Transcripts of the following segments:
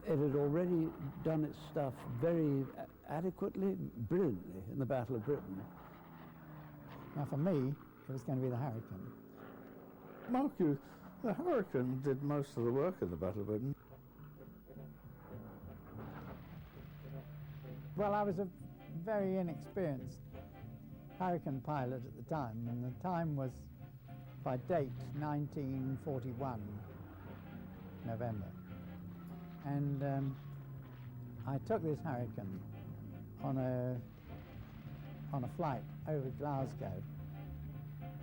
It had already done its stuff very adequately, brilliantly in the Battle of Britain. Now for me, it was going to be the Hurricane. Mark you, the Hurricane did most of the work in the Battle of Britain. Well, I was a very inexperienced Hurricane pilot at the time, and the time was, by date, 1941, November. And I took this Hurricane on a flight over Glasgow.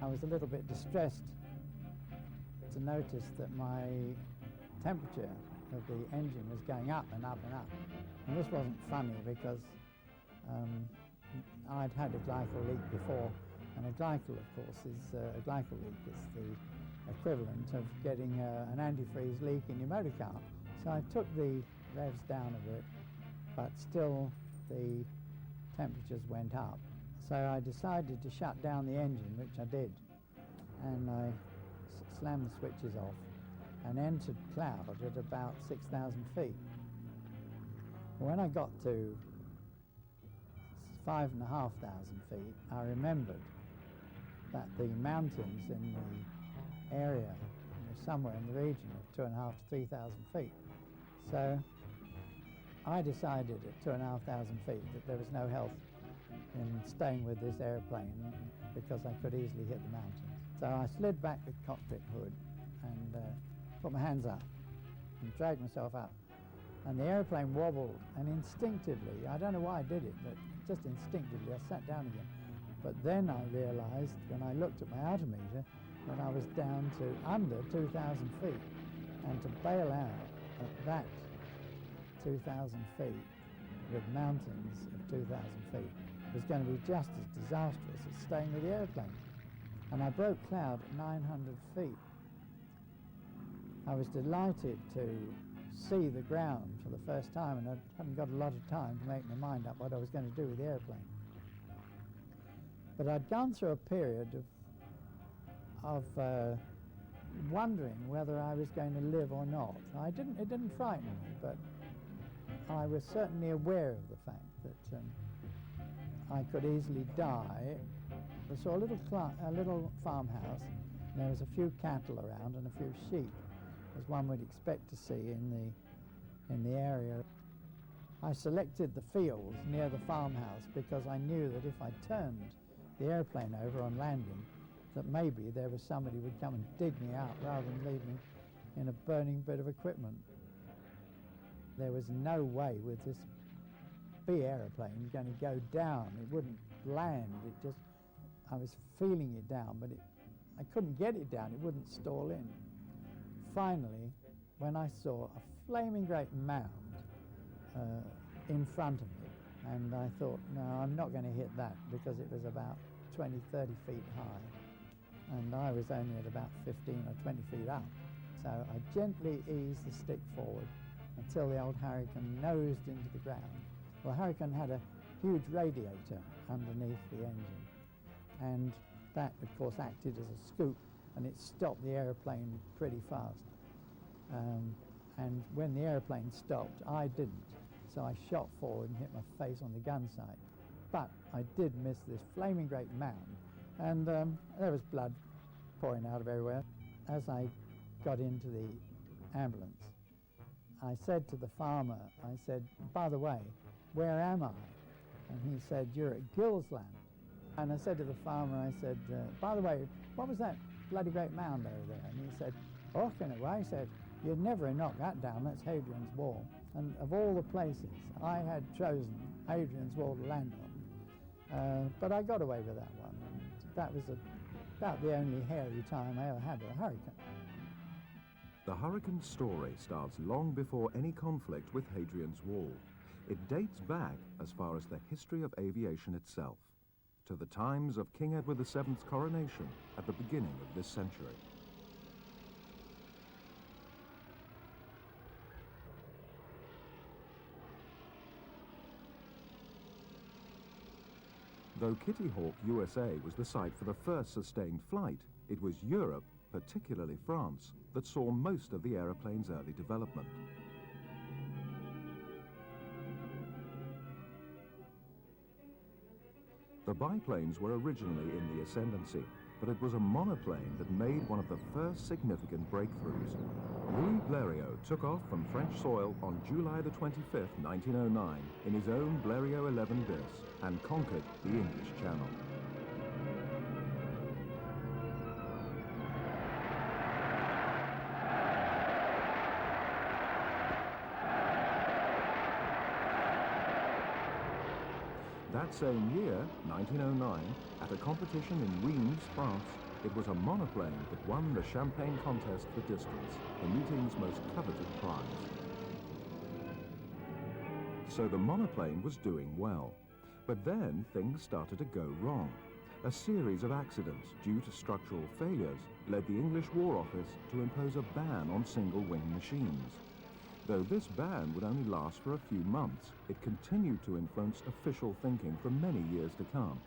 I was a little bit distressed to notice that my temperature of the engine was going up and up and up. And this wasn't funny because I'd had a glycol leak before, and a glycol, of course, is a glycol leak is the equivalent of getting an antifreeze leak in your motor car. So I took the revs down a bit, but still the temperatures went up. So I decided to shut down the engine, which I did, and I slammed the switches off and entered cloud at about 6,000 feet. When I got to 5,500 feet, I remembered that the mountains in the area were somewhere in the region of 2,500 to 3,000 feet. So I decided at 2,500 feet that there was no health in staying with this airplane because I could easily hit the mountains. So I slid back the cockpit hood and put my hands up and dragged myself up. And the airplane wobbled, and instinctively, I don't know why I did it, but just instinctively I sat down again. But then I realized, when I looked at my altimeter, that I was down to under 2,000 feet. And to bail out at that 2,000 feet with mountains of 2,000 feet was going to be just as disastrous as staying with the airplane. And I broke cloud at 900 feet. I was delighted to see the ground for the first time, and I hadn't got a lot of time to make my mind up what I was going to do with the airplane. But I'd gone through a period of wondering whether I was going to live or not. It didn't frighten me, but I was certainly aware of the fact that I could easily die. I saw a little farmhouse, and there was a few cattle around and a few sheep, as one would expect to see in the area. I selected the fields near the farmhouse because I knew that if I turned the airplane over on landing, that maybe there was somebody who would come and dig me out rather than leave me in a burning bit of equipment. There was no way with this B airplane going to go down. It wouldn't land. I was feeling it down, but I couldn't get it down. It wouldn't stall in. Finally, when I saw a flaming great mound in front of me, and I thought, no, I'm not going to hit that, because it was about 20, 30 feet high, and I was only at about 15 or 20 feet up. So I gently eased the stick forward until the old Hurricane nosed into the ground. Well, Hurricane had a huge radiator underneath the engine, and that, of course, acted as a scoop, and it stopped the airplane pretty fast. And when the airplane stopped, I didn't. So I shot forward and hit my face on the gun sight. But I did miss this flaming great mound, and there was blood pouring out of everywhere. As I got into the ambulance, I said to the farmer, I said, by the way, where am I? And he said, you're at Gillsland. And I said to the farmer, I said, by the way, what was that bloody great mound over there? And he said, walking away. I said, you'd never knock that down, that's Hadrian's Wall. And of all the places, I had chosen Hadrian's Wall to land on. But I got away with that one. And that was about the only hairy time I ever had with a Hurricane. The Hurricane story starts long before any conflict with Hadrian's Wall. It dates back as far as the history of aviation itself, to the times of King Edward VII's coronation at the beginning of this century. Though Kitty Hawk USA was the site for the first sustained flight, it was Europe, particularly France, that saw most of the aeroplane's early development. The biplanes were originally in the ascendancy, but it was a monoplane that made one of the first significant breakthroughs. Louis Blériot took off from French soil on July the 25th, 1909, in his own Blériot 11 bis and conquered the English Channel. That same year, 1909, at a competition in Reims, France, it was a monoplane that won the Champagne contest for distance, the meeting's most coveted prize. So the monoplane was doing well. But then things started to go wrong. A series of accidents due to structural failures led the English War Office to impose a ban on single-wing machines. Though this ban would only last for a few months, it continued to influence official thinking for many years to come.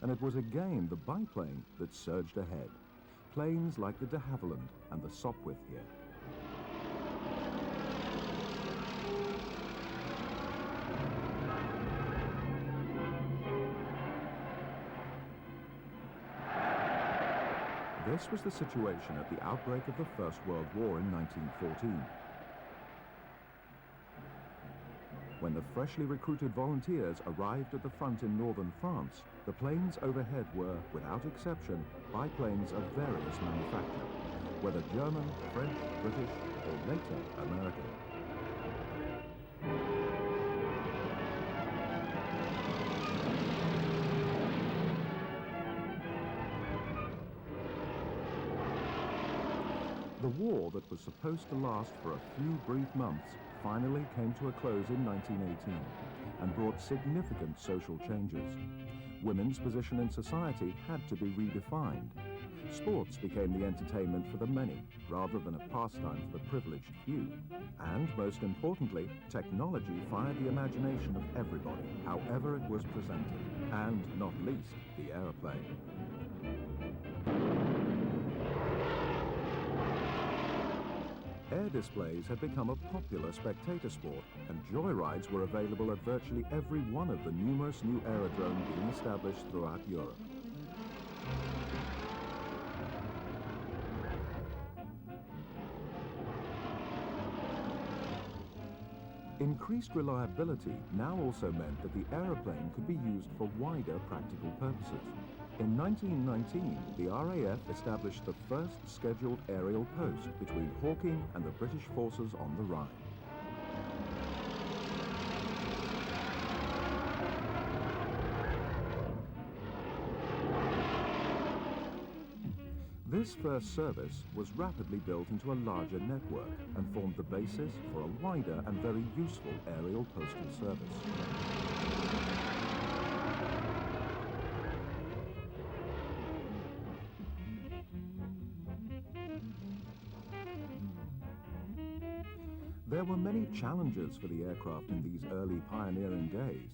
And it was again the biplane that surged ahead. Planes like the de Havilland and the Sopwith here. This was the situation at the outbreak of the First World War in 1914. When the freshly recruited volunteers arrived at the front in northern France, the planes overhead were, without exception, biplanes of various manufacture, whether German, French, British, or later American. The war that was supposed to last for a few brief months finally came to a close in 1918 and brought significant social changes. Women's position in society had to be redefined. Sports became the entertainment for the many, rather than a pastime for the privileged few. And most importantly, technology fired the imagination of everybody, however it was presented, and not least, the aeroplane. Air displays had become a popular spectator sport, and joyrides were available at virtually every one of the numerous new aerodromes being established throughout Europe. Increased reliability now also meant that the aeroplane could be used for wider practical purposes. In 1919, the RAF established the first scheduled aerial post between Hawking and the British forces on the Rhine. This first service was rapidly built into a larger network and formed the basis for a wider and very useful aerial postal service. There were many challenges for the aircraft in these early pioneering days.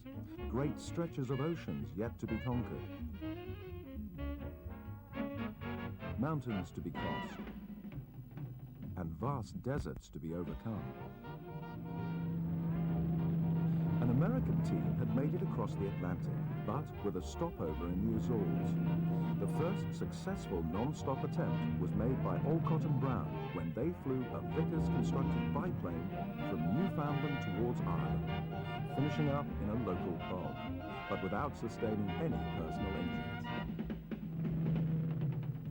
Great stretches of oceans yet to be conquered. Mountains to be crossed. And vast deserts to be overcome. An American team had made it across the Atlantic, but with a stopover in the Azores. The first successful non-stop attempt was made by Olcott and Brown when they flew a Vickers-constructed biplane from Newfoundland towards Ireland, finishing up in a local bog, but without sustaining any personal injuries.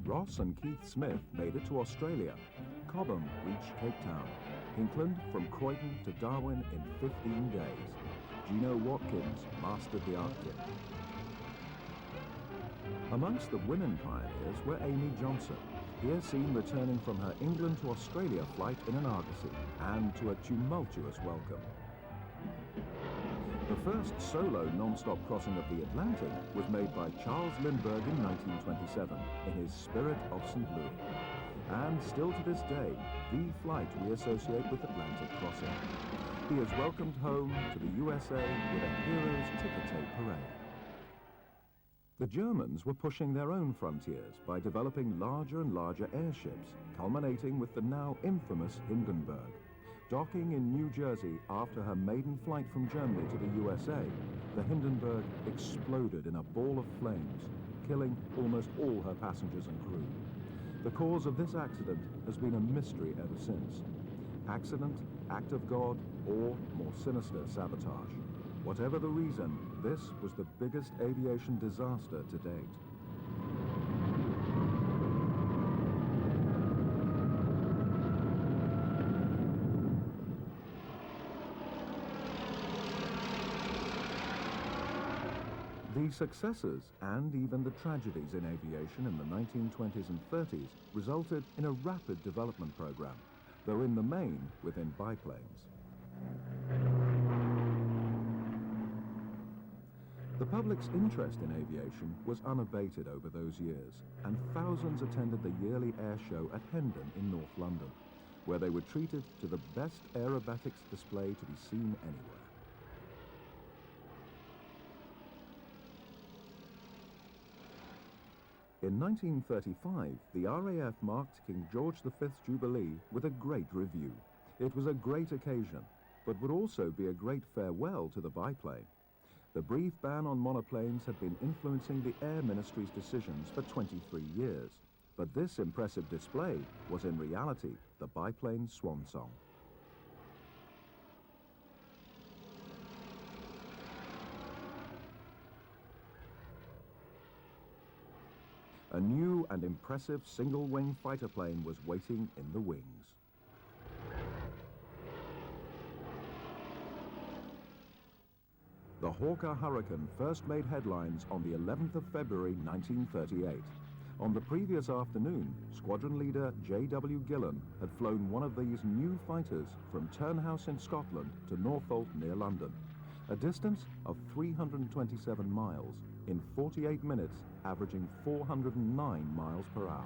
Ross and Keith Smith made it to Australia. Cobham reached Cape Town. Hinckley from Croydon to Darwin in 15 days. Gino Watkins mastered the Arctic. Amongst the women pioneers were Amy Johnson, here seen returning from her England to Australia flight in an Argosy, and to a tumultuous welcome. The first solo non-stop crossing of the Atlantic was made by Charles Lindbergh in 1927 in his Spirit of St. Louis. And still to this day, the flight we associate with Atlantic crossing. He is welcomed home to the USA with a hero's ticker-tape parade. The Germans were pushing their own frontiers by developing larger and larger airships, culminating with the now infamous Hindenburg. Docking in New Jersey after her maiden flight from Germany to the USA, the Hindenburg exploded in a ball of flames, killing almost all her passengers and crew. The cause of this accident has been a mystery ever since. Accident, act of God, or more sinister sabotage. Whatever the reason, this was the biggest aviation disaster to date. The successes and even the tragedies in aviation in the 1920s and 30s resulted in a rapid development program, though in the main within biplanes. The public's interest in aviation was unabated over those years, and thousands attended the yearly air show at Hendon in North London, where they were treated to the best aerobatics display to be seen anywhere. In 1935, the RAF marked King George V's Jubilee with a great review. It was a great occasion, but would also be a great farewell to the biplane. The brief ban on monoplanes had been influencing the Air Ministry's decisions for 23 years, but this impressive display was in reality the biplane's swan song. A new and impressive single-wing fighter plane was waiting in the wings. The Hawker Hurricane first made headlines on the 11th of February 1938. On the previous afternoon, squadron leader J.W. Gillan had flown one of these new fighters from Turnhouse in Scotland to Northolt near London, a distance of 327 miles in 48 minutes, averaging 409 miles per hour.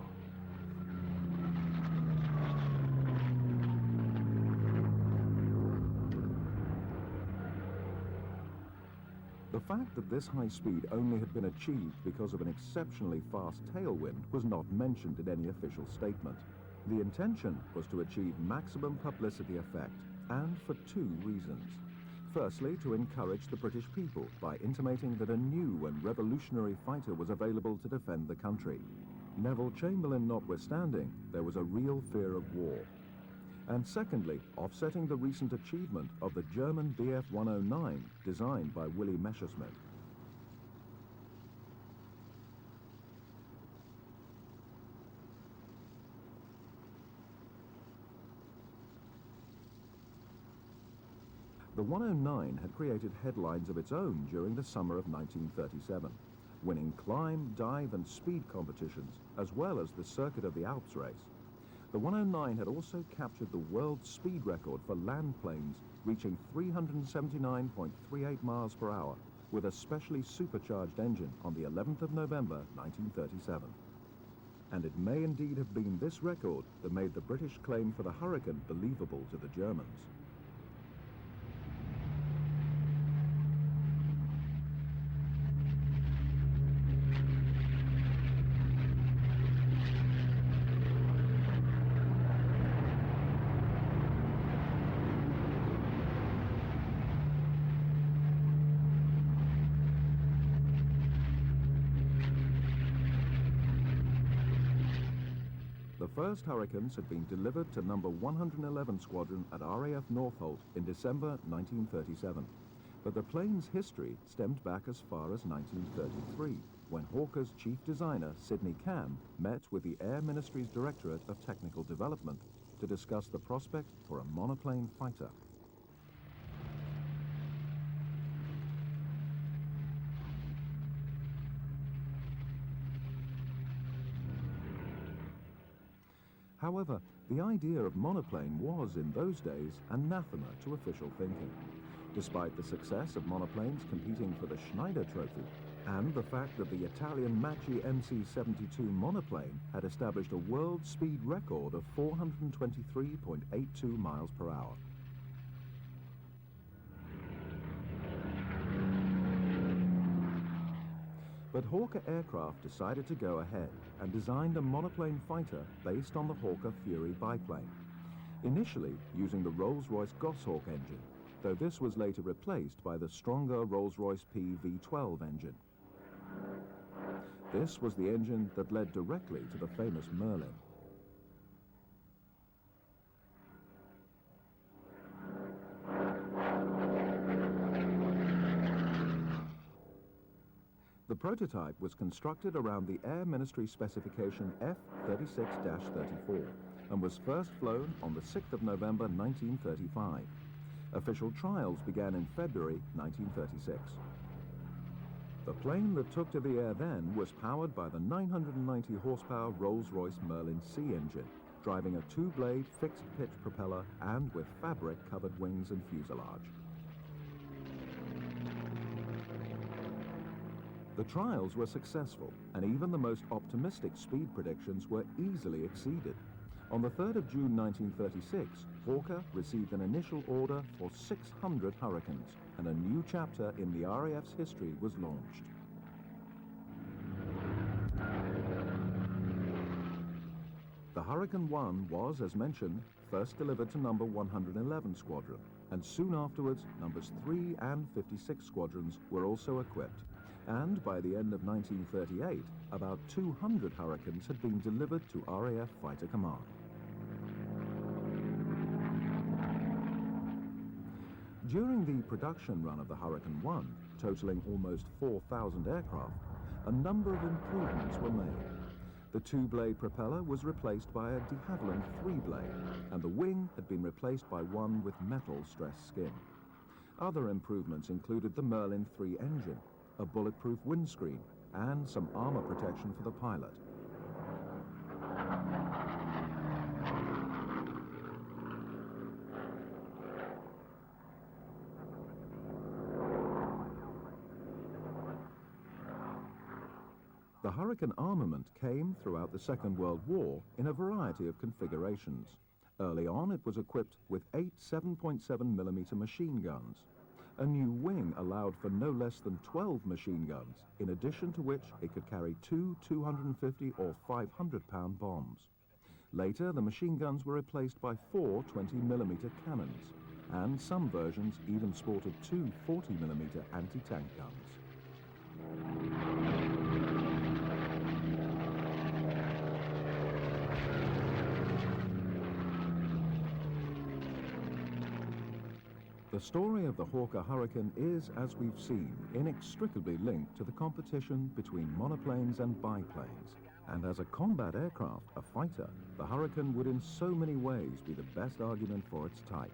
The fact that this high speed only had been achieved because of an exceptionally fast tailwind was not mentioned in any official statement. The intention was to achieve maximum publicity effect, and for two reasons. Firstly, to encourage the British people by intimating that a new and revolutionary fighter was available to defend the country. Neville Chamberlain notwithstanding, there was a real fear of war. And secondly, offsetting the recent achievement of the German Bf 109 designed by Willy Messerschmitt. The 109 had created headlines of its own during the summer of 1937, winning climb, dive and speed competitions, as well as the Circuit of the Alps race. The 109 had also captured the world speed record for land planes, reaching 379.38 miles per hour with a specially supercharged engine on the 11th of November 1937. And it may indeed have been this record that made the British claim for the Hurricane believable to the Germans. The first Hurricanes had been delivered to number 111 Squadron at RAF Northolt in December 1937. But the plane's history stemmed back as far as 1933, when Hawker's chief designer, Sidney Cam, met with the Air Ministry's Directorate of Technical Development to discuss the prospect for a monoplane fighter. However, the idea of monoplane was, in those days, anathema to official thinking. Despite the success of monoplanes competing for the Schneider Trophy, and the fact that the Italian Macchi MC-72 monoplane had established a world speed record of 423.82 miles per hour. But Hawker Aircraft decided to go ahead and designed a monoplane fighter based on the Hawker Fury biplane. initially using the Rolls-Royce Goshawk engine, though this was later replaced by the stronger Rolls-Royce P V12 engine. This was the engine that led directly to the famous Merlin. The prototype was constructed around the Air Ministry specification F-36-34 and was first flown on the 6th of November 1935. Official trials began in February 1936. The plane that took to the air then was powered by the 990 horsepower Rolls-Royce Merlin C engine, driving a two-blade fixed-pitch propeller and with fabric-covered wings and fuselage. The trials were successful, and even the most optimistic speed predictions were easily exceeded. On the 3rd of June 1936, Hawker received an initial order for 600 Hurricanes, and a new chapter in the RAF's history was launched. The Hurricane 1 was, as mentioned, first delivered to number 111 Squadron, and soon afterwards, numbers 3 and 56 Squadrons were also equipped. And by the end of 1938, about 200 Hurricanes had been delivered to RAF Fighter Command. During the production run of the Hurricane 1, totaling almost 4,000 aircraft, a number of improvements were made. The two-blade propeller was replaced by a de Havilland three-blade, and the wing had been replaced by one with metal stress skin. Other improvements included the Merlin 3 engine, a bulletproof windscreen, and some armor protection for the pilot. The Hurricane armament came throughout the Second World War in a variety of configurations. Early on, it was equipped with 8 7.7mm machine guns. A new wing allowed for no less than 12 machine guns, in addition to which it could carry 2 250 or 500-pound bombs. Later, the machine guns were replaced by 4 20mm cannons, and some versions even sported 2 40mm anti-tank guns. The story of the Hawker Hurricane is, as we've seen, inextricably linked to the competition between monoplanes and biplanes. And as a combat aircraft, a fighter, the Hurricane would in so many ways be the best argument for its type.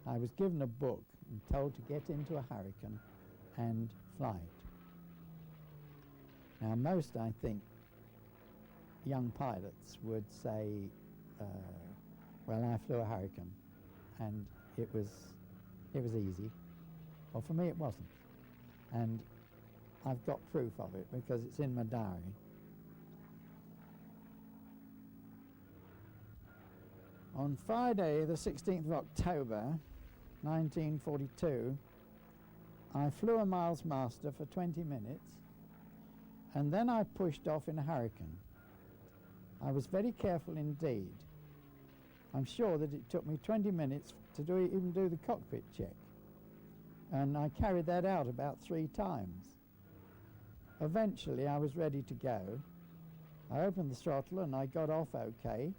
I was given a book and told to get into a Hurricane and fly it. Now most, I think, young pilots would say, well, I flew a Hurricane and it was easy. Well, for me it wasn't. And I've got proof of it because it's in my diary. On Friday, the 16th of October, 1942, I flew a Miles Master for 20 minutes, and then I pushed off in a Hurricane. I was very careful indeed. I'm sure that it took me 20 minutes to even do the cockpit check, and I carried that out about 3 times. Eventually, I was ready to go. I opened the throttle and I got off okay.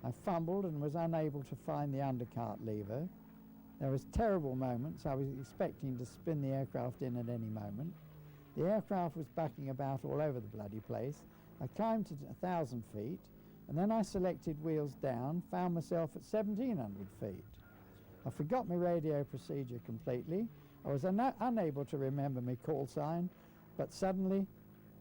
I fumbled and was unable to find the undercart lever. There was terrible moments. I was expecting to spin the aircraft in at any moment. The aircraft was backing about all over the bloody place. I climbed to 1,000 feet, and then I selected wheels down, found myself at 1,700 feet. I forgot my radio procedure completely. I was unable to remember my call sign, but suddenly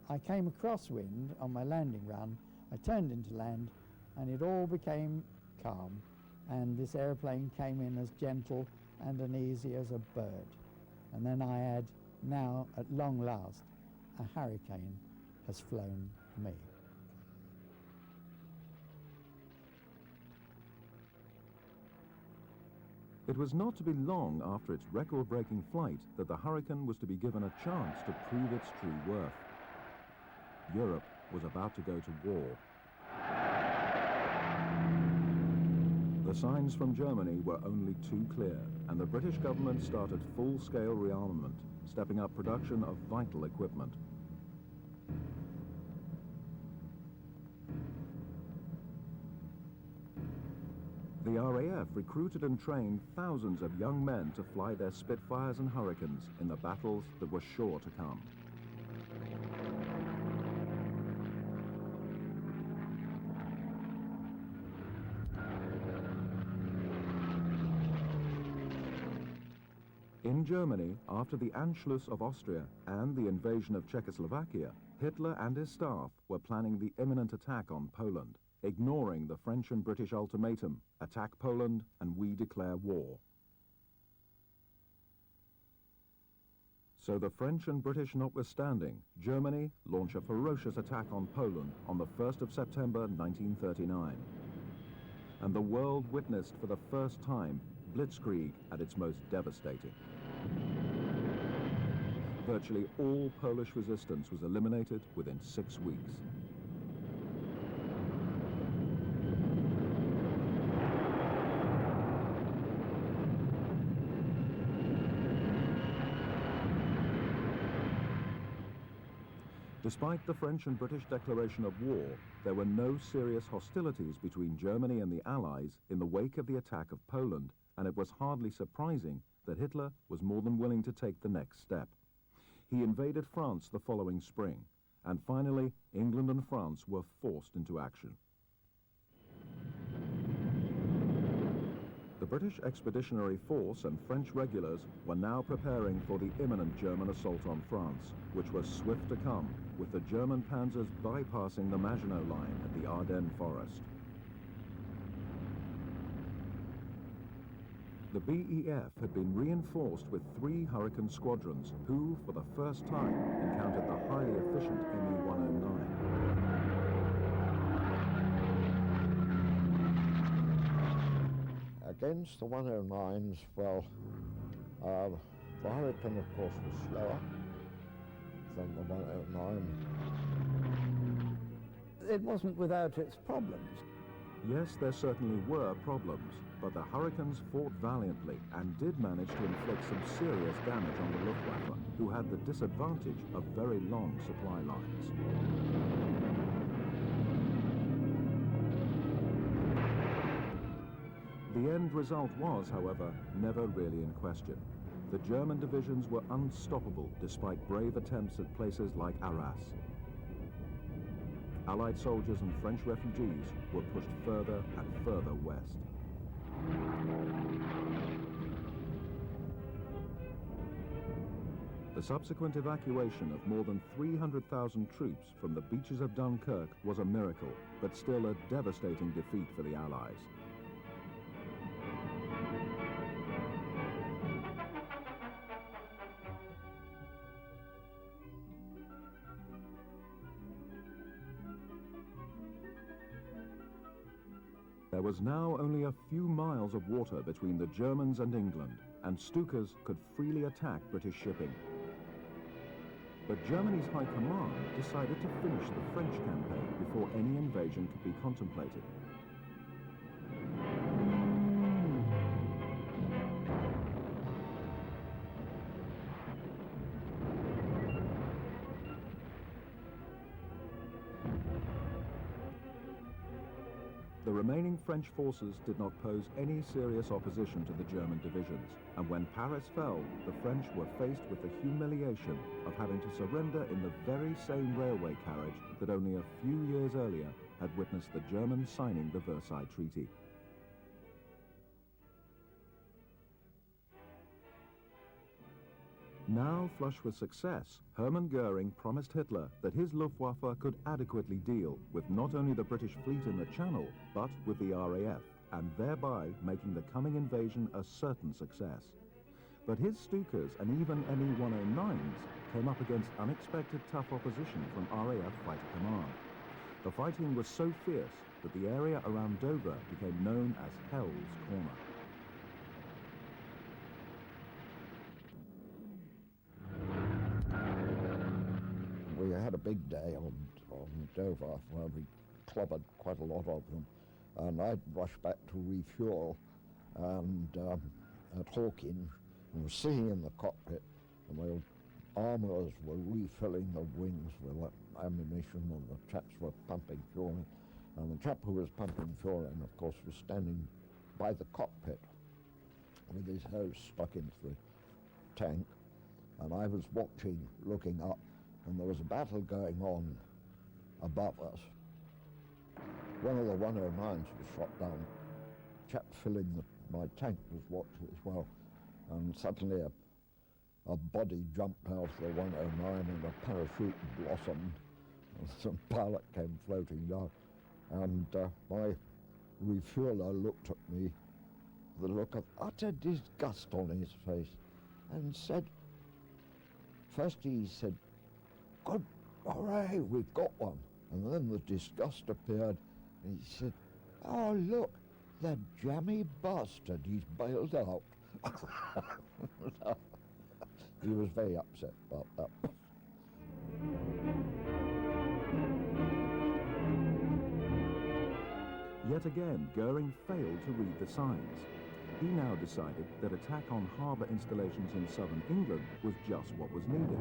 I came across wind on my landing run. I turned into land, and it all became calm, and this airplane came in as gentle and as easy as a bird. And then I had, now at long last, a Hurricane has flown me. It was not to be long after its record-breaking flight that the Hurricane was to be given a chance to prove its true worth. Europe was about to go to war. The signs from Germany were only too clear, and the British government started full-scale rearmament, stepping up production of vital equipment. The RAF recruited and trained thousands of young men to fly their Spitfires and Hurricanes in the battles that were sure to come. In Germany, after the Anschluss of Austria and the invasion of Czechoslovakia, Hitler and his staff were planning the imminent attack on Poland, ignoring the French and British ultimatum, attack Poland and we declare war. So the French and British notwithstanding, Germany launched a ferocious attack on Poland on the 1st of September 1939. And the world witnessed for the first time Blitzkrieg at its most devastating. Virtually all Polish resistance was eliminated within 6 weeks. Despite the French and British declaration of war, there were no serious hostilities between Germany and the Allies in the wake of the attack of Poland, and it was hardly surprising that Hitler was more than willing to take the next step. He invaded France the following spring, and finally England and France were forced into action. The British Expeditionary Force and French regulars were now preparing for the imminent German assault on France, which was swift to come, with the German panzers bypassing the Maginot Line at the Ardennes forest. The BEF had been reinforced with 3 Hurricane squadrons who, for the first time, encountered the highly efficient Me-109. Against the 109s, well, the Hurricane, of course, was slower than the 109. It wasn't without its problems. Yes, there certainly were problems, but the Hurricanes fought valiantly and did manage to inflict some serious damage on the Luftwaffe, who had the disadvantage of very long supply lines. The end result was, however, never really in question. The German divisions were unstoppable despite brave attempts at places like Arras. Allied soldiers and French refugees were pushed further and further west. The subsequent evacuation of more than 300,000 troops from the beaches of Dunkirk was a miracle, but still a devastating defeat for the Allies. There was now only a few miles of water between the Germans and England, and Stukas could freely attack British shipping. But Germany's High Command decided to finish the French campaign before any invasion could be contemplated. The remaining French forces did not pose any serious opposition to the German divisions, and when Paris fell, the French were faced with the humiliation of having to surrender in the very same railway carriage that only a few years earlier had witnessed the Germans signing the Versailles Treaty. Now flush with success, Hermann Goering promised Hitler that his Luftwaffe could adequately deal with not only the British fleet in the Channel, but with the RAF, and thereby making the coming invasion a certain success. But his Stukas and even Me-109s came up against unexpected tough opposition from RAF Fighter Command. The fighting was so fierce that the area around Dover became known as Hell's Corner. had a big day on Dover where we clobbered quite a lot of them, and I'd rush back to refuel, and at Hawking, and was sitting in the cockpit, and the armourers were refilling the wings with ammunition, and the chaps were pumping fuel in. And the chap who was pumping fuel in, of course, was standing by the cockpit with his hose stuck into the tank, and I was watching, looking up, and there was a battle going on above us. One of the 109s was shot down. The chap filling my tank was watching as well, and suddenly a body jumped out of the 109 and a parachute blossomed, and some pilot came floating down, and my refueler looked at me with a look of utter disgust on his face and said, first he said, "Good, hooray, we've got one." And then the disgust appeared, and he said, "Oh, look, that jammy bastard, he's bailed out." He was very upset about that. Yet again, Goering failed to read the signs. He now decided that attack on harbour installations in southern England was just what was needed.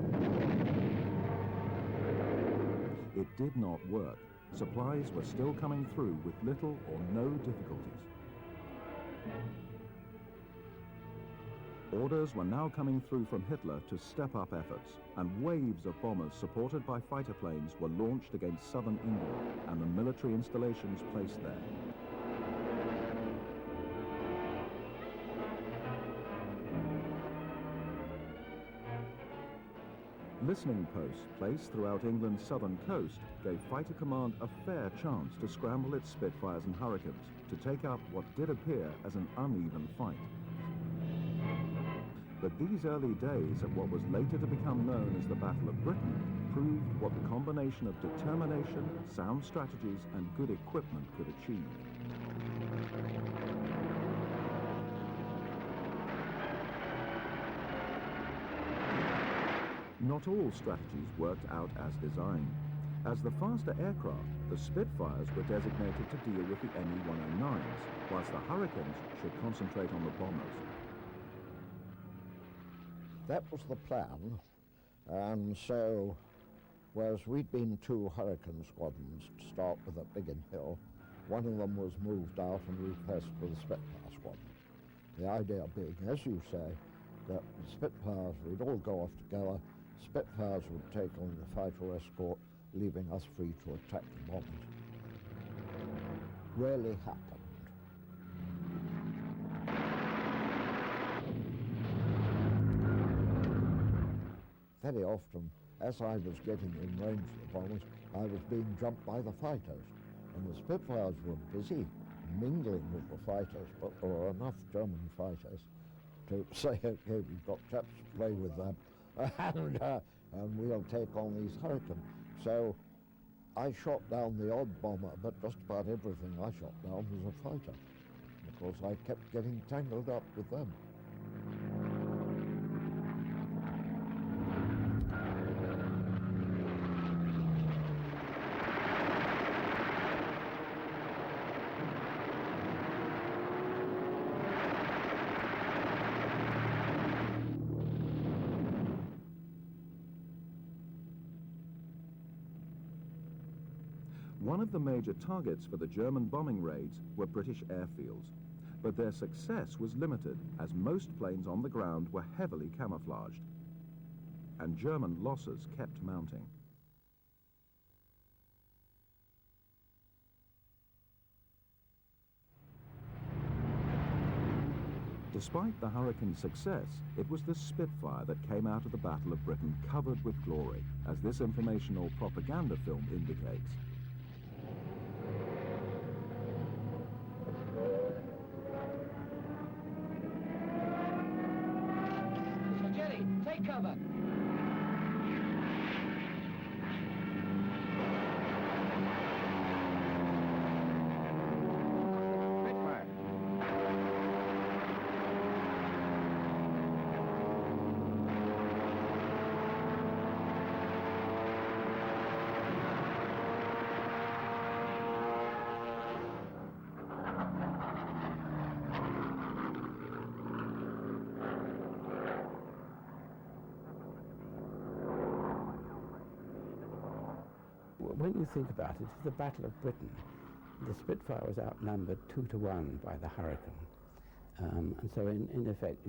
It did not work. Supplies were still coming through with little or no difficulties. Orders were now coming through from Hitler to step up efforts, and waves of bombers supported by fighter planes were launched against southern England and the military installations placed there. Listening posts placed throughout England's southern coast gave Fighter Command a fair chance to scramble its Spitfires and Hurricanes to take up what did appear as an uneven fight. But these early days of what was later to become known as the Battle of Britain proved what the combination of determination, sound strategies, and good equipment could achieve. Not all strategies worked out as designed. As the faster aircraft, the Spitfires were designated to deal with the ME-109s, whilst the Hurricanes should concentrate on the bombers. That was the plan, and so, whereas we'd been 2 Hurricane squadrons to start with at Biggin Hill, one of them was moved out and replaced with a Spitfire squadron. The idea being, as you say, that the Spitfires, we'd all go off together, Spitfires would take on the fighter escort, leaving us free to attack the bombers. Rarely happened. Very often, as I was getting in range of the bombers, I was being jumped by the fighters, and the Spitfires were busy mingling with the fighters, but there were enough German fighters to say, okay, we've got chaps to play with them, and we'll take on these Hurricanes. So I shot down the odd bomber, but just about everything I shot down was a fighter, because I kept getting tangled up with them. One of the major targets for the German bombing raids were British airfields, but their success was limited as most planes on the ground were heavily camouflaged, and German losses kept mounting. Despite the Hurricane's success, it was the Spitfire that came out of the Battle of Britain covered with glory, as this informational propaganda film indicates. Take cover. Spitfire. when you think about it, the Battle of Britain, the Spitfire was outnumbered 2-1 by the Hurricane. And so in effect,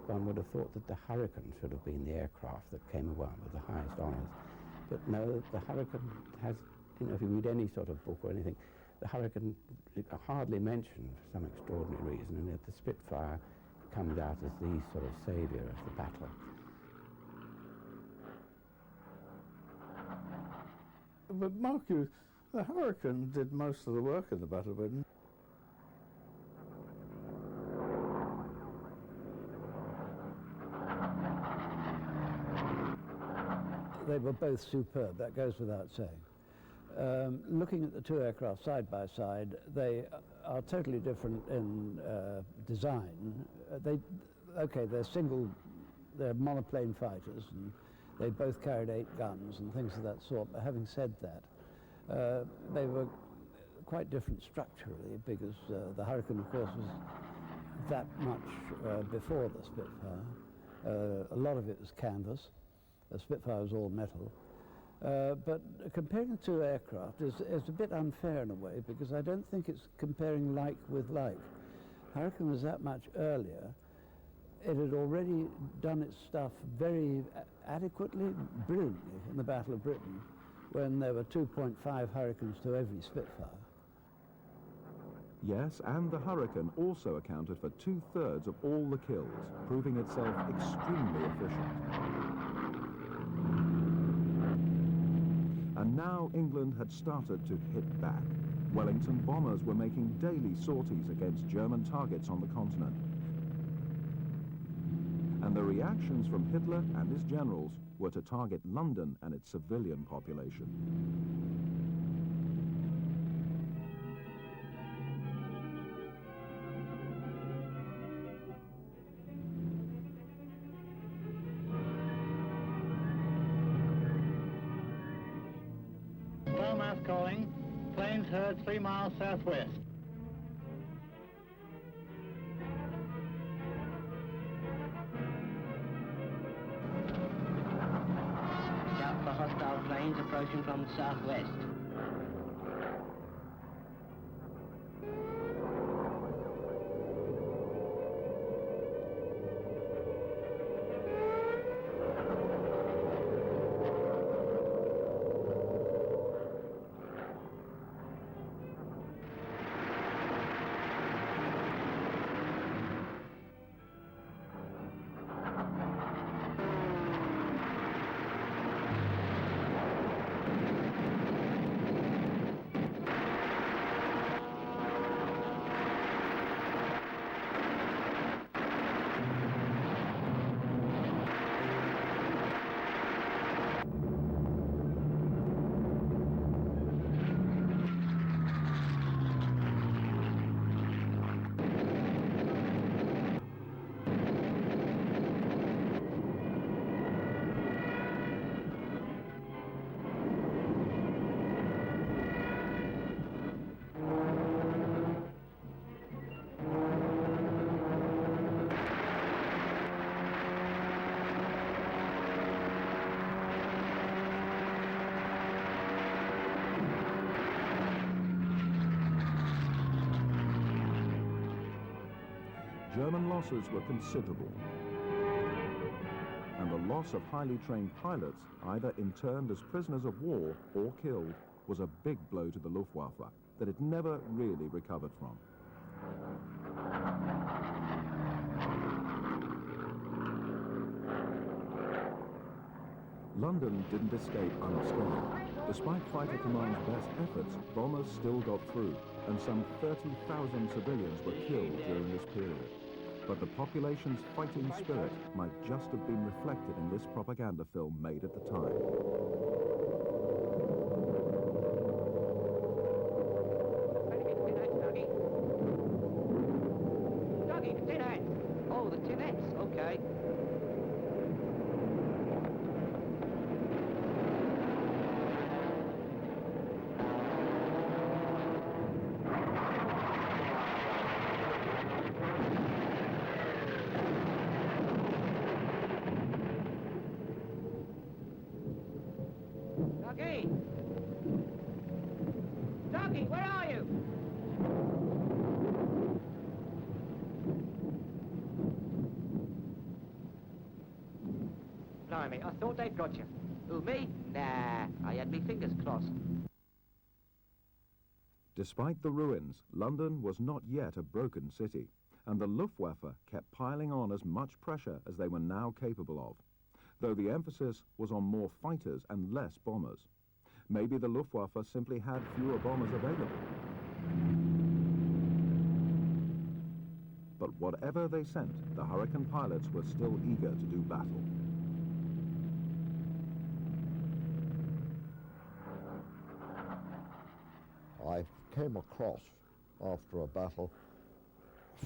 one would have thought that the Hurricane should have been the aircraft that came away with the highest honours. But no, the Hurricane has, if you read any sort of book or anything, the Hurricane hardly mentioned for some extraordinary reason, and yet the Spitfire comes out as the sort of saviour of the battle. But mark you, the Hurricane did most of the work in the Battle of Britain. They were both superb, that goes without saying. Looking at the two aircraft side by side, they are totally different in design. They're monoplane fighters, and they both carried 8 guns and things of that sort. But having said that, they were quite different structurally, because the Hurricane, of course, was that much before the Spitfire. A lot of it was canvas. The Spitfire was all metal. But comparing the two aircraft is a bit unfair in a way, because I don't think it's comparing like with like. Hurricane was that much earlier. It had already done its stuff very adequately, brilliantly in the Battle of Britain, when there were 2.5 Hurricanes to every Spitfire. Yes, and the Hurricane also accounted for 2/3 of all the kills, proving itself extremely efficient. And now England had started to hit back. Wellington bombers were making daily sorties against German targets on the continent. And the reactions from Hitler and his generals were to target London and its civilian population. Mouth calling. Planes heard 3 miles southwest. Out for hostile planes approaching from the southwest. German losses were considerable, and the loss of highly trained pilots, either interned as prisoners of war or killed, was a big blow to the Luftwaffe that it never really recovered from. London didn't escape unscathed. Despite Fighter Command's best efforts, bombers still got through, and some 30,000 civilians were killed during this period. But the population's fighting spirit might just have been reflected in this propaganda film made at the time. Dougie, the tin hat. Oh, the tinettes, okay. Dougie! thought I'd got you. Who, me? Nah, I had me fingers crossed. Despite the ruins, London was not yet a broken city, and the Luftwaffe kept piling on as much pressure as they were now capable of, though the emphasis was on more fighters and less bombers. Maybe the Luftwaffe simply had fewer bombers available. But whatever they sent, the Hurricane pilots were still eager to do battle. I came across, after a battle,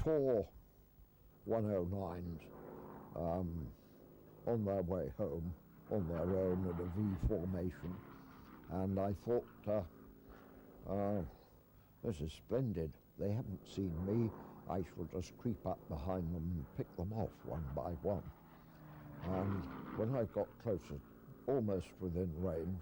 4 109s on their way home, on their own in a V formation, and I thought, this is splendid. They haven't seen me. I shall just creep up behind them and pick them off one by one. And when I got closer, almost within range,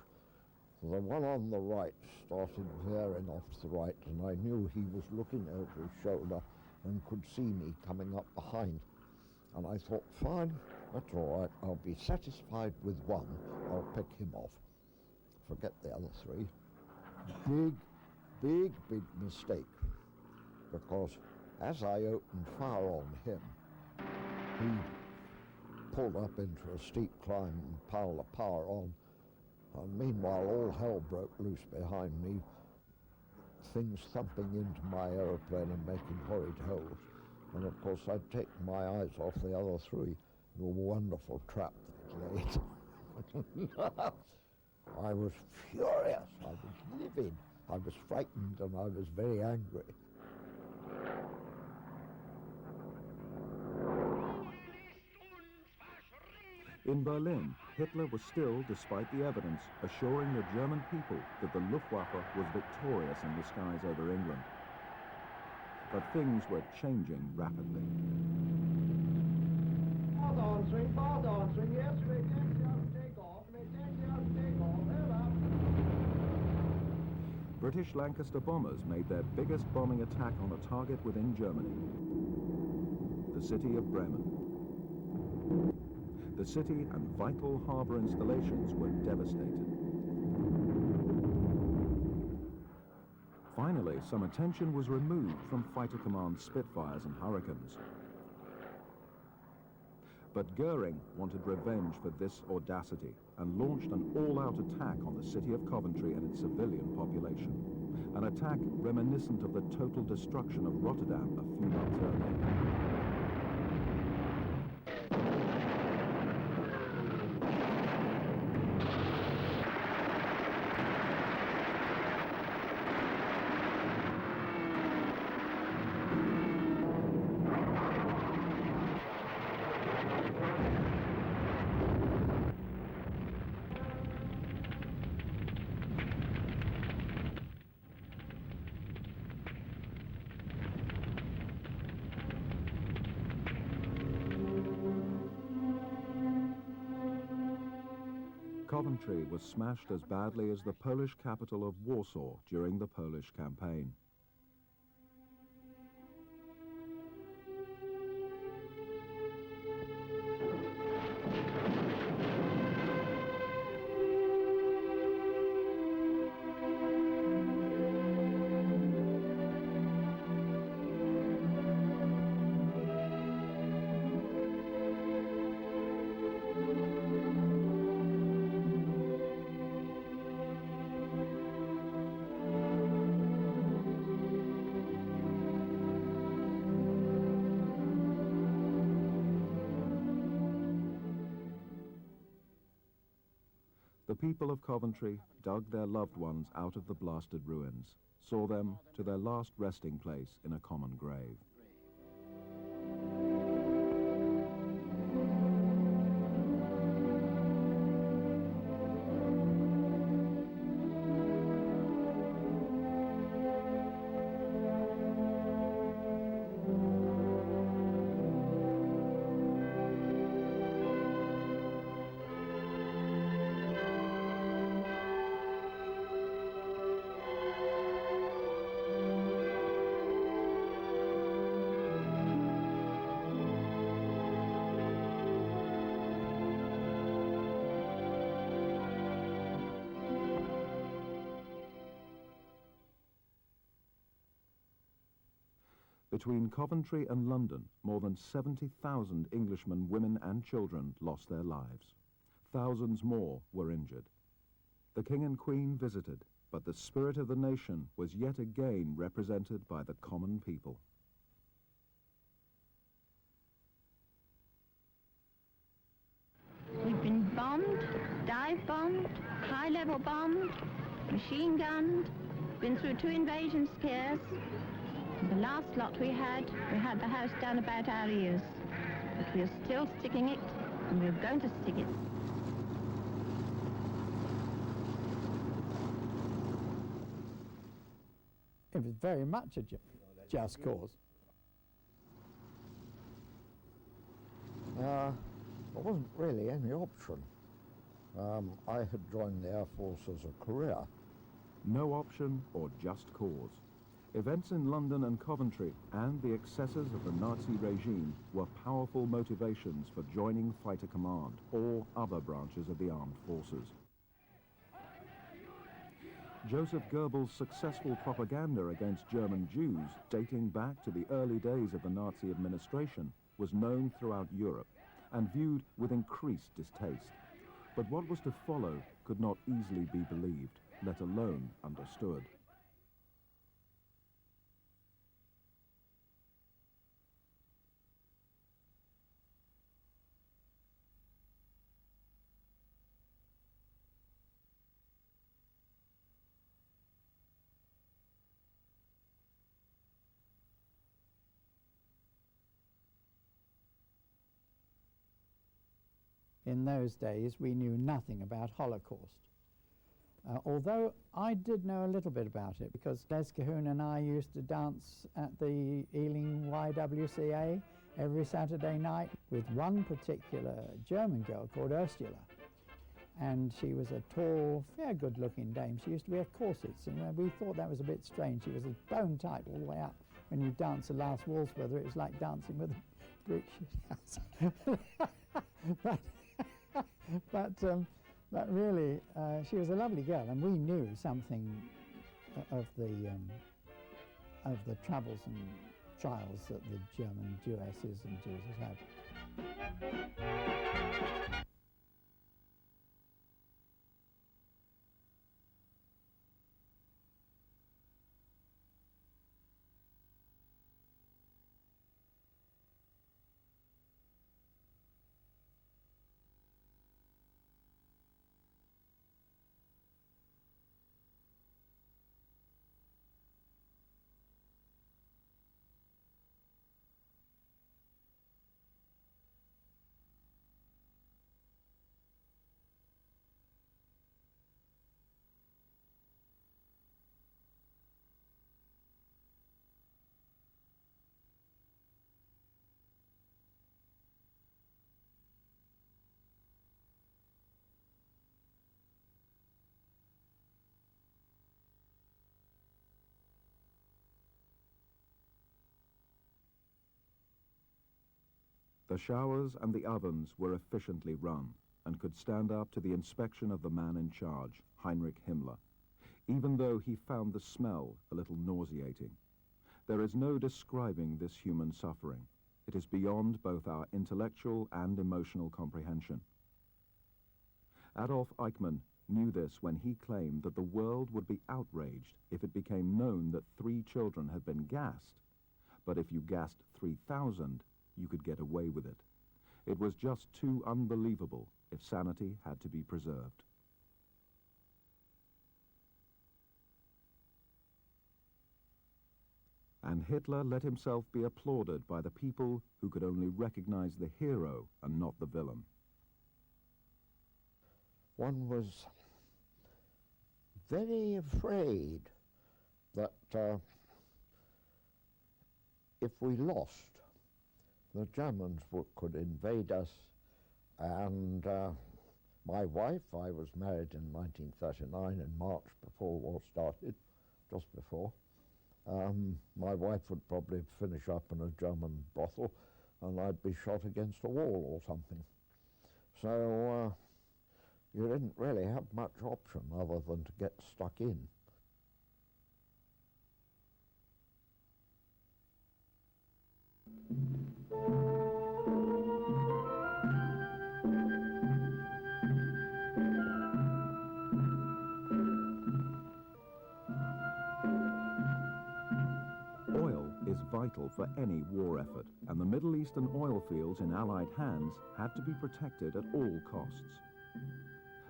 the one on the right started veering off to the right, and I knew he was looking over his shoulder and could see me coming up behind. And I thought, fine, that's all right, I'll be satisfied with one, I'll pick him off. Forget the other three. Big mistake, because as I opened fire on him, he pulled up into a steep climb and piled the power on. And meanwhile, all hell broke loose behind me, things thumping into my aeroplane and making horrid holes. And of course, I'd taken my eyes off the other three. A wonderful trap that it laid. I was furious, I was livid, I was frightened, and I was very angry. In Berlin, Hitler was still, despite the evidence, assuring the German people that the Luftwaffe was victorious in the skies over England. But things were changing rapidly. Far downswing, yes, we taxi out and take off, head up. British Lancaster bombers made their biggest bombing attack on a target within Germany, the city of Bremen. The city and vital harbour installations were devastated. Finally, some attention was removed from Fighter Command Spitfires and Hurricanes. But Goering wanted revenge for this audacity and launched an all-out attack on the city of Coventry and its civilian population. An attack reminiscent of the total destruction of Rotterdam a few months earlier. Coventry was smashed as badly as the Polish capital of Warsaw during the Polish campaign. The people of Coventry dug their loved ones out of the blasted ruins, saw them to their last resting place in a common grave. Between Coventry and London, more than 70,000 Englishmen, women and children lost their lives. Thousands more were injured. The King and Queen visited, but the spirit of the nation was yet again represented by the common people. We've been bombed, dive-bombed, high-level bombed, machine-gunned, been through 2 invasion scares. The last lot we had the house down about our ears. But we're still sticking it, and we're going to stick it. It was very much a just cause. There wasn't really any option. I had joined the Air Force as a career. No option or just cause. Events in London and Coventry and the excesses of the Nazi regime were powerful motivations for joining Fighter Command or other branches of the armed forces. Joseph Goebbels' successful propaganda against German Jews, dating back to the early days of the Nazi administration, was known throughout Europe and viewed with increased distaste. But what was to follow could not easily be believed, let alone understood. In those days, we knew nothing about Holocaust. Although I did know a little bit about it, because Les Cahoon and I used to dance at the Ealing YWCA every Saturday night with one particular German girl called Ursula. And she was a tall, fair good-looking dame. She used to wear corsets, and we thought that was a bit strange. She was as bone-tight all the way up. When you dance the last waltz with her, it was like dancing with a brick house. But really, she was a lovely girl, and we knew something of the troubles and trials that the German Jewesses and Jews had had. The showers and the ovens were efficiently run and could stand up to the inspection of the man in charge, Heinrich Himmler, even though he found the smell a little nauseating. There is no describing this human suffering. It is beyond both our intellectual and emotional comprehension. Adolf Eichmann knew this when he claimed that the world would be outraged if it became known that 3 children had been gassed, but if you gassed 3,000, you could get away with it. It was just too unbelievable if sanity had to be preserved. And Hitler let himself be applauded by the people who could only recognize the hero and not the villain. One was very afraid that if we lost, the Germans could invade us, and my wife, I was married in 1939 in March before war started, just before. My wife would probably finish up in a German brothel, and I'd be shot against a wall or something. So you didn't really have much option other than to get stuck in. Oil is vital for any war effort, and the Middle Eastern oil fields in Allied hands had to be protected at all costs.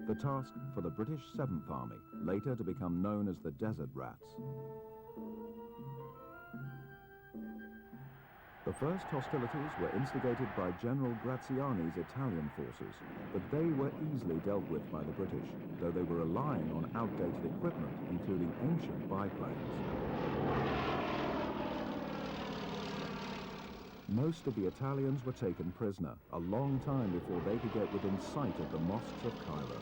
The task for the British 7th Army, later to become known as the Desert Rats. The first hostilities were instigated by General Graziani's Italian forces, but they were easily dealt with by the British, though they were relying on outdated equipment, including ancient biplanes. Most of the Italians were taken prisoner, a long time before they could get within sight of the mosques of Cairo.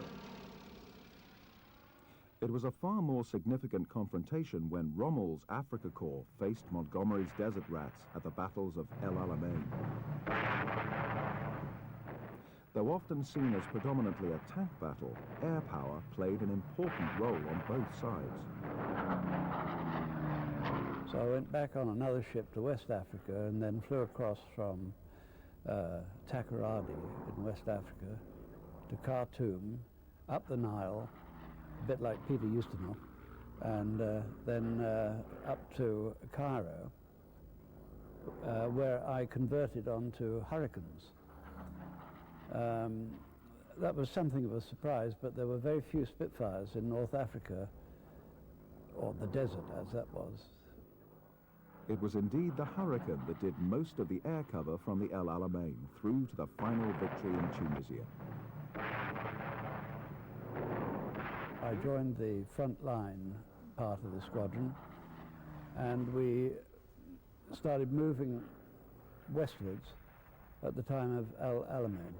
It was a far more significant confrontation when Rommel's Africa Corps faced Montgomery's Desert Rats at the battles of El Alamein. Though often seen as predominantly a tank battle, air power played an important role on both sides. So I went back on another ship to West Africa and then flew across from Takoradi in West Africa to Khartoum, up the Nile, a bit like Peter Ustinov, and then up to Cairo, where I converted onto Hurricanes. That was something of a surprise, but there were very few Spitfires in North Africa, or the desert as that was. It was indeed the Hurricane that did most of the air cover from the El Alamein through to the final victory in Tunisia. I joined the front line part of the squadron, and we started moving westwards at the time of El Alamein.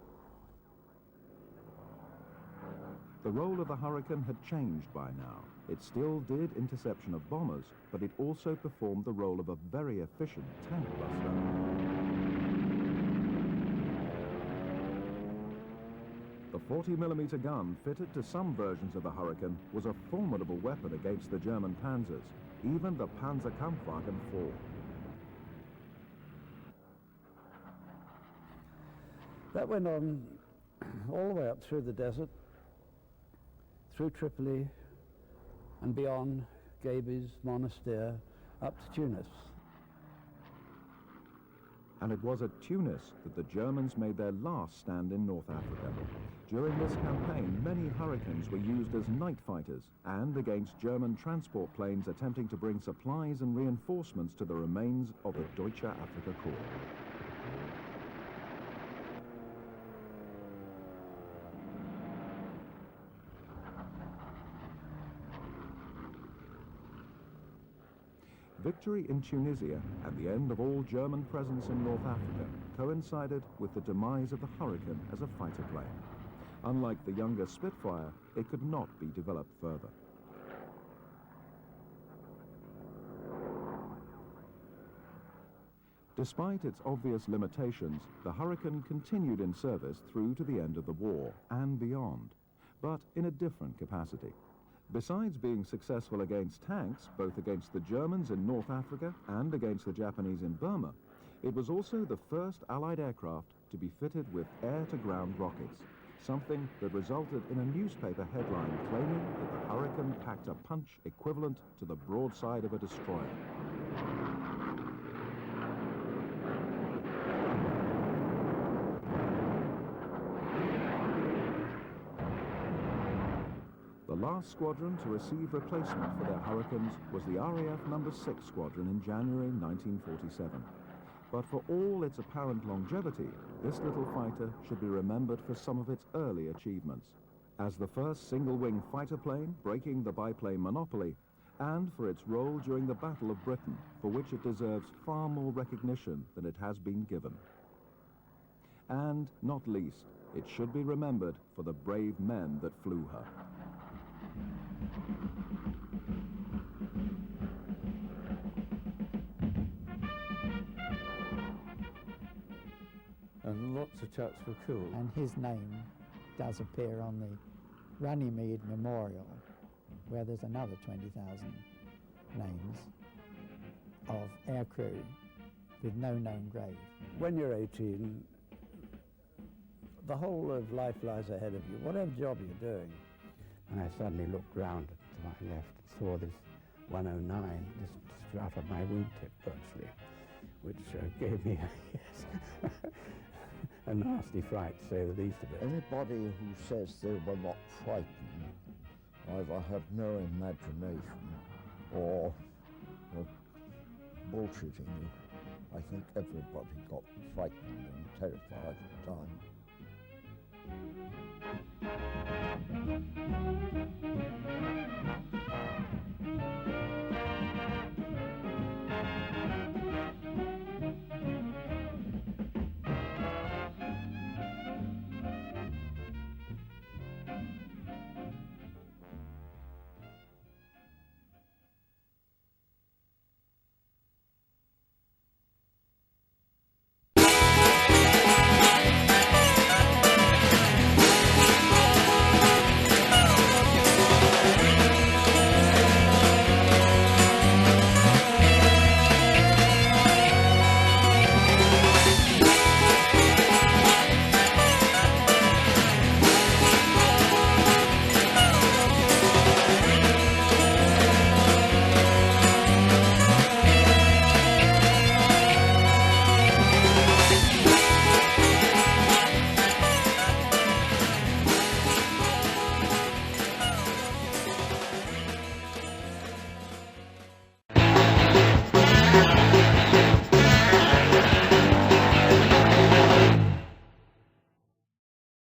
The role of the Hurricane had changed by now. It still did interception of bombers, but it also performed the role of a very efficient tank buster. The 40mm gun fitted to some versions of the Hurricane was a formidable weapon against the German panzers, even the Panzerkampfwagen IV. That went on all the way up through the desert, through Tripoli and beyond Gabes, Monastir, up to Tunis. And it was at Tunis that the Germans made their last stand in North Africa. During this campaign, many Hurricanes were used as night fighters and against German transport planes attempting to bring supplies and reinforcements to the remains of the Deutsche Afrika Korps. Victory in Tunisia and the end of all German presence in North Africa coincided with the demise of the Hurricane as a fighter plane. Unlike the younger Spitfire, it could not be developed further. Despite its obvious limitations, the Hurricane continued in service through to the end of the war and beyond, but in a different capacity. Besides being successful against tanks, both against the Germans in North Africa and against the Japanese in Burma, it was also the first Allied aircraft to be fitted with air-to-ground rockets, something that resulted in a newspaper headline claiming that the Hurricane packed a punch equivalent to the broadside of a destroyer. The last squadron to receive replacement for their Hurricanes was the RAF No. 6 Squadron in January 1947. But for all its apparent longevity, this little fighter should be remembered for some of its early achievements. As the first single-wing fighter plane breaking the biplane monopoly, and for its role during the Battle of Britain, for which it deserves far more recognition than it has been given. And, not least, it should be remembered for the brave men that flew her. And lots of chaps were killed. And his name does appear on the Runnymede Memorial, where there's another 20,000 names of aircrew with no known grave. When you're 18, the whole of life lies ahead of you, whatever job you're doing. And I suddenly looked round to my left and saw this 109 just out of my wingtip virtually, which gave me a nasty fright, to say the least of it. Anybody who says they were not frightened either had no imagination or were bullshitting you. I think everybody got frightened and terrified at the time.